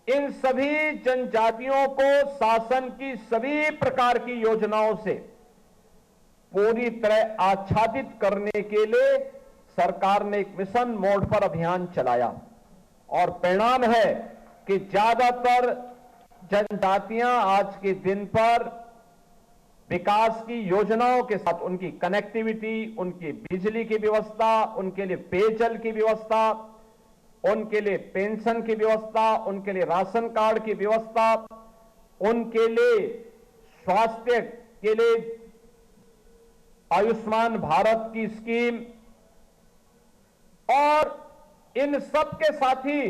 इन सभी जनजातियों को शासन की सभी प्रकार की योजनाओं से पूरी तरह आच्छादित करने के लिए सरकार ने एक मिशन मोड पर अभियान चलाया और परिणाम है कि ज्यादातर जनजातियां आज के दिन पर विकास की योजनाओं के साथ उनकी कनेक्टिविटी, उनकी बिजली की व्यवस्था, उनके लिए पेयजल की व्यवस्था, उनके लिए पेंशन की व्यवस्था, उनके लिए राशन कार्ड की व्यवस्था, उनके लिए स्वास्थ्य के लिए आयुष्मान भारत की स्कीम और इन सब के साथ ही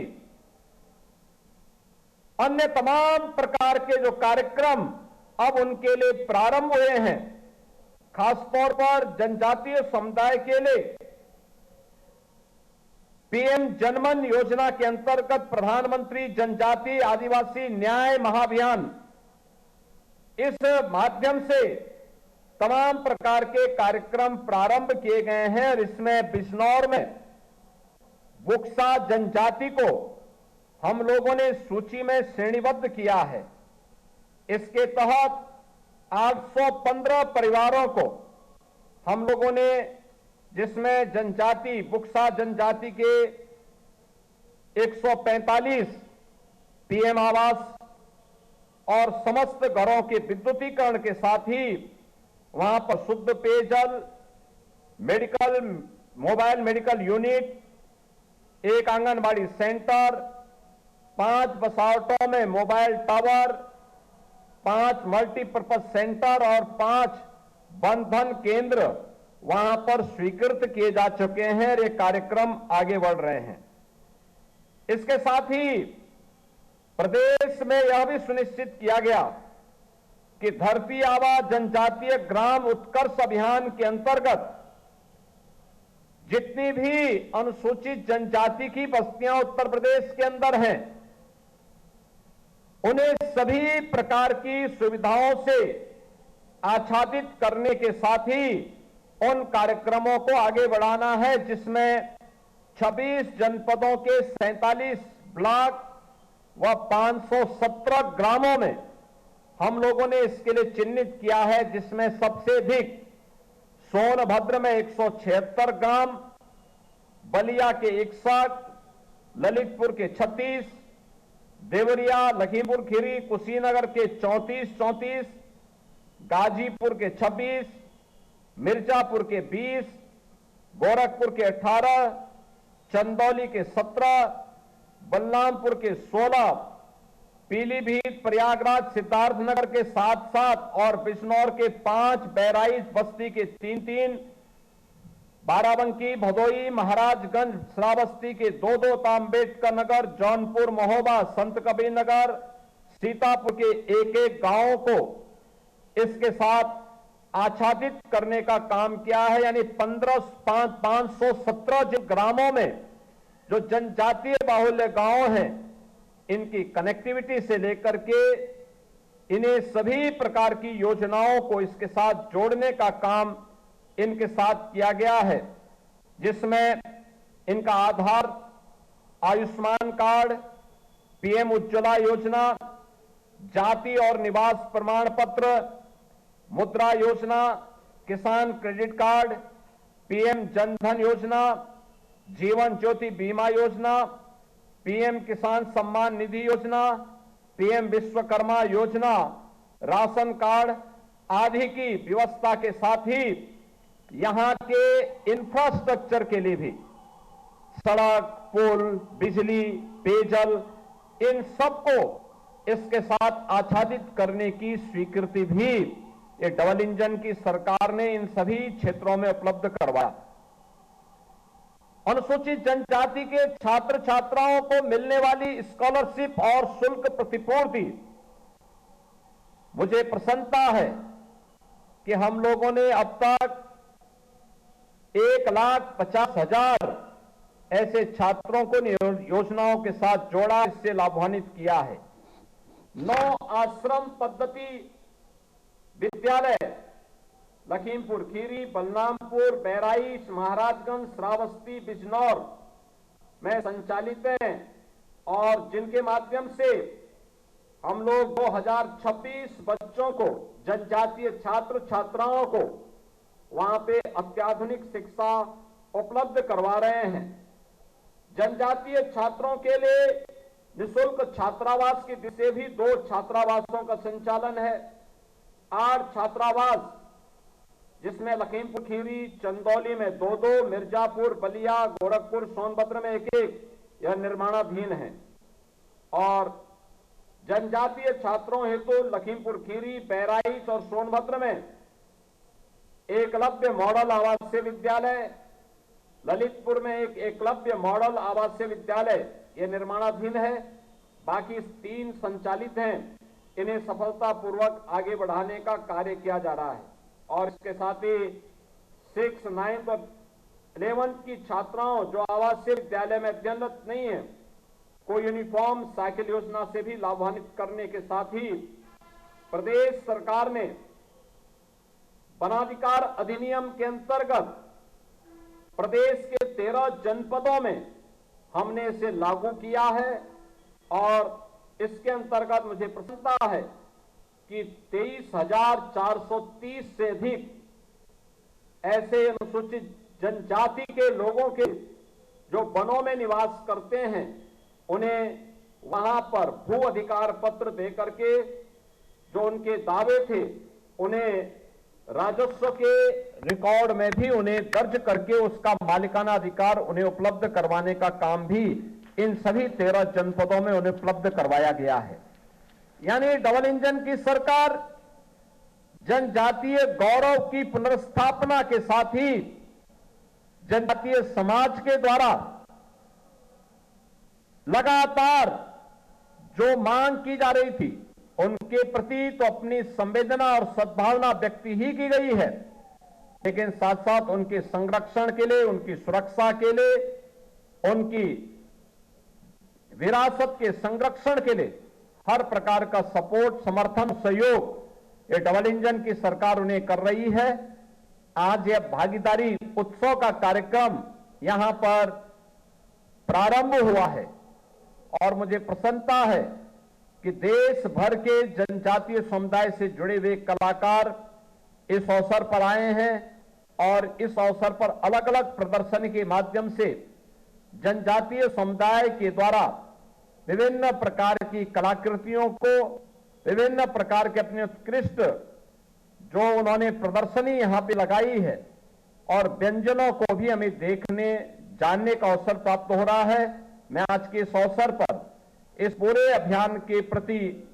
अन्य तमाम प्रकार के जो कार्यक्रम अब उनके लिए प्रारंभ हुए हैं, खासतौर पर जनजातीय समुदाय के लिए पीएम जनमन योजना के अंतर्गत प्रधानमंत्री जनजातीय आदिवासी न्याय महाअभियान, इस माध्यम से तमाम प्रकार के कार्यक्रम प्रारंभ किए गए हैं और इसमें बिजनौर में बुक्सा जनजाति को हम लोगों ने सूची में श्रेणीबद्ध किया है। इसके तहत 815 परिवारों को हम लोगों ने, जिसमें जनजाति बुक्सा जनजाति के 145 पीएम आवास और समस्त घरों के विद्युतीकरण के साथ ही वहां पर शुद्ध पेयजल, मेडिकल, मोबाइल मेडिकल यूनिट, एक आंगनबाड़ी सेंटर, 5 बसावटों में मोबाइल टावर, 5 मल्टीपर्पज सेंटर और 5 बंधन केंद्र वहां पर स्वीकृत किए जा चुके हैं और ये कार्यक्रम आगे बढ़ रहे हैं। इसके साथ ही प्रदेश में यह भी सुनिश्चित किया गया कि धरती आबा जनजातीय ग्राम उत्कर्ष अभियान के अंतर्गत जितनी भी अनुसूचित जनजाति की बस्तियां उत्तर प्रदेश के अंदर हैं, उन्हें सभी प्रकार की सुविधाओं से आच्छादित करने के साथ ही उन कार्यक्रमों को आगे बढ़ाना है, जिसमें 26 जनपदों के 47 ब्लॉक व 517 ग्रामों में हम लोगों ने इसके लिए चिन्हित किया है, जिसमें सबसे अधिक सोनभद्र में 176 ग्राम, बलिया के 61, ललितपुर के 36, देवरिया, लखीमपुर खीरी, कुशीनगर के 34, गाजीपुर के 26, मिर्जापुर के 20, गोरखपुर के 18, चंदौली के 17, बलरामपुर के 16, पीलीभीत, प्रयागराज, सिद्धार्थनगर के 7 और बिजनौर के 5, बहराइच बस्ती के 3, बाराबंकी, भदोई, महाराजगंज, श्रावस्ती के 2, अम्बेडकर नगर, जौनपुर, महोबा, संत कबीर नगर, सीतापुर के 1 गांव को इसके साथ आच्छादित करने का काम किया है। यानी 517 जिन ग्रामों में जो जनजातीय बाहुल्य गांव हैं, इनकी कनेक्टिविटी से लेकर के इन्हें सभी प्रकार की योजनाओं को इसके साथ जोड़ने का काम इनके साथ किया गया है, जिसमें इनका आधार, आयुष्मान कार्ड, पीएम उज्ज्वला योजना, जाति और निवास प्रमाण पत्र, मुद्रा योजना, किसान क्रेडिट कार्ड, पीएम जनधन योजना, जीवन ज्योति बीमा योजना, पीएम किसान सम्मान निधि योजना, पीएम विश्वकर्मा योजना, राशन कार्ड आदि की व्यवस्था के साथ ही यहां के इंफ्रास्ट्रक्चर के लिए भी सड़क, पुल, बिजली, पेयजल, इन सबको इसके साथ आच्छादित करने की स्वीकृति भी ये डबल इंजन की सरकार ने इन सभी क्षेत्रों में उपलब्ध करवाया। अनुसूचित जनजाति के छात्र छात्राओं को मिलने वाली स्कॉलरशिप और शुल्क प्रतिपूर्ति, मुझे प्रसन्नता है कि हम लोगों ने अब तक 1,50,000 ऐसे छात्रों को योजनाओं के साथ जोड़ा, इससे लाभान्वित किया है। 9 आश्रम पद्धति विद्यालय लखीमपुर खीरी, बलरामपुर, बहराइच, महाराजगंज, श्रावस्ती, बिजनौर में संचालित हैं और जिनके माध्यम से हम लोग 2026 बच्चों को, जनजातीय छात्र छात्राओं को वहां पे अत्याधुनिक शिक्षा उपलब्ध करवा रहे हैं। जनजातीय छात्रों के लिए निःशुल्क छात्रावास की दिशा से भी 2 छात्रावासों का संचालन है। 8 छात्रावास, जिसमें लखीमपुर खीरी, चंदौली में 2-2, मिर्जापुर, बलिया, गोरखपुर, सोनभद्र में 1-1, यह निर्माणाधीन है। और जनजातीय छात्रों हेतु लखीमपुर खीरी, बहराइच और सोनभद्र में एकलव्य मॉडल आवासीय विद्यालय, ललितपुर में एक एकलव्य मॉडल आवासीय विद्यालय, ये निर्माणाधीन है। बाकी 3 संचालित हैं, इन्हें सफलतापूर्वक आगे बढ़ाने का कार्य किया जा रहा है। और इसके साथ ही 6, 9 और 11th की छात्राओं जो आवासीय विद्यालय में अध्ययनरत नहीं है, को यूनिफॉर्म साइकिल योजना से भी लाभान्वित करने के साथ ही प्रदेश सरकार ने वनाधिकार अधिनियम के अंतर्गत प्रदेश के 13 जनपदों में हमने इसे लागू किया है। और इसके अंतर्गत मुझे प्रसन्नता है कि 23,430 से अधिक ऐसे अनुसूचित जनजाति के लोगों के जो वनों में निवास करते हैं, उन्हें वहां पर भू अधिकार पत्र देकर के जो उनके दावे थे, उन्हें राजस्व के रिकॉर्ड में भी उन्हें दर्ज करके उसका मालिकाना अधिकार उन्हें उपलब्ध करवाने का काम भी इन सभी 13 जनपदों में उन्हें उपलब्ध करवाया गया है। यानी डबल इंजन की सरकार जनजातीय गौरव की पुनर्स्थापना के साथ ही जनजातीय समाज के द्वारा लगातार जो मांग की जा रही थी, उनके प्रति तो अपनी संवेदना और सद्भावना व्यक्त ही की गई है, लेकिन साथ साथ उनके संरक्षण के लिए, उनकी सुरक्षा के लिए, उनकी विरासत के संरक्षण के लिए हर प्रकार का सपोर्ट, समर्थन, सहयोग ये डबल इंजन की सरकार उन्हें कर रही है। आज यह भागीदारी उत्सव का कार्यक्रम यहां पर प्रारंभ हुआ है और मुझे प्रसन्नता है कि देश भर के जनजातीय समुदाय से जुड़े हुए कलाकार इस अवसर पर आए हैं और इस अवसर पर अलग अलग प्रदर्शनी के माध्यम से जनजातीय समुदाय के द्वारा विभिन्न प्रकार की कलाकृतियों को, विभिन्न प्रकार के अपने उत्कृष्ट जो उन्होंने प्रदर्शनी यहां पे लगाई है और व्यंजनों को भी हमें देखने, जानने का अवसर प्राप्त हो रहा है। मैं आज के इस अवसर पर इस पूरे अभियान के प्रति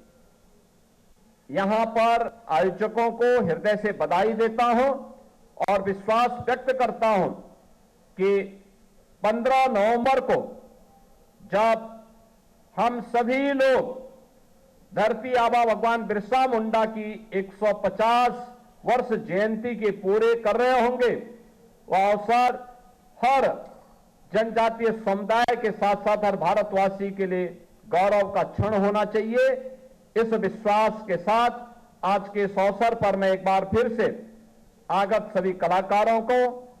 यहां पर आयोजकों को हृदय से बधाई देता हूं और विश्वास व्यक्त करता हूं कि 15 नवंबर को जब हम सभी लोग धरती आबा भगवान बिरसा मुंडा की 150 वर्ष जयंती के पूरे कर रहे होंगे, वह अवसर हर जनजातीय समुदाय के साथ साथ हर भारतवासी के लिए गौरव का क्षण होना चाहिए। इस विश्वास के साथ आज के इस अवसर पर मैं एक बार फिर से आगत सभी कलाकारों को,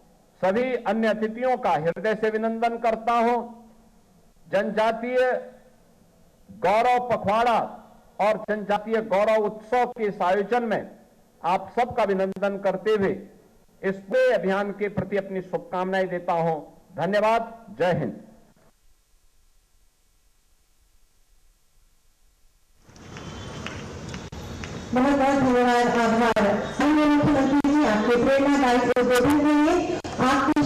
सभी अन्य अतिथियों का हृदय से अभिनंदन करता हूं। जनजातीय गौरव पखवाड़ा और जनजातीय गौरव उत्सव के इस आयोजन में आप सबका अभिनंदन करते हुए इस पूरे अभियान के प्रति अपनी शुभकामनाएं देता हूं। धन्यवाद। जय हिंद। बहुत बहुत धन्यवाद, आभार। माननीय मुख्यमंत्री जी, आपके प्रेरणादायी उद्बोधन के लिए आपकी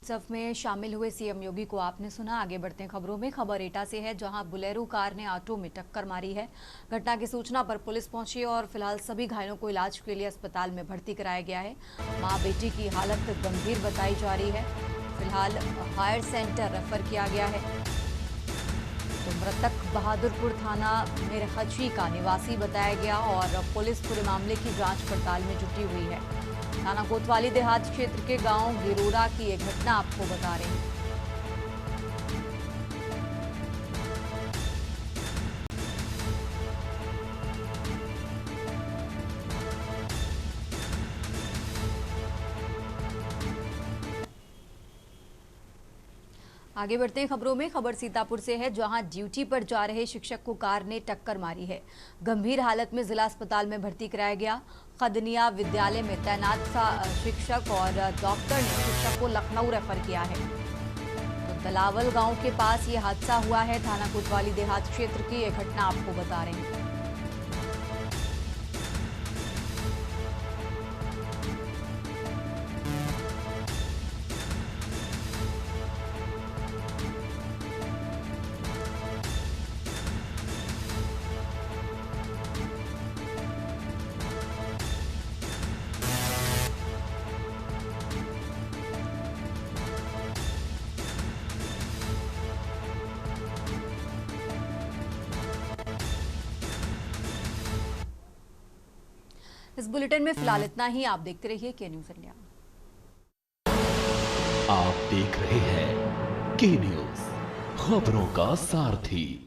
उत्सव में शामिल हुए सीएम योगी को आपने सुना। आगे बढ़ते हैं खबरों में। खबर एटा से है, जहां बुलेरो कार ने ऑटो में टक्कर मारी है। घटना की सूचना पर पुलिस पहुंची और फिलहाल सभी घायलों को इलाज के लिए अस्पताल में भर्ती कराया गया है। मां बेटी की हालत गंभीर बताई जा रही है, फिलहाल हायर सेंटर रेफर किया गया है। तो मृतक बहादुरपुर थाना मिरहची का निवासी बताया गया और पुलिस पूरे मामले की जांच पड़ताल में जुटी हुई है। थाना कोतवाली देहात क्षेत्र के गांव गिरोरा की एक घटना आपको बता रहे हैं। आगे बढ़ते हैं खबरों में। खबर सीतापुर से है, जहां ड्यूटी पर जा रहे शिक्षक को कार ने टक्कर मारी है। गंभीर हालत में जिला अस्पताल में भर्ती कराया गया। खदनिया विद्यालय में तैनात शिक्षक और डॉक्टर ने शिक्षक को लखनऊ रेफर किया है। तो दलावल गांव के पास ये हादसा हुआ है। थाना कोतवाली देहात क्षेत्र की यह घटना आपको बता रहे हैं। इस बुलेटिन में फिलहाल इतना ही। आप देखते रहिए के न्यूज इंडिया। आप देख रहे हैं के न्यूज, खबरों का सारथी।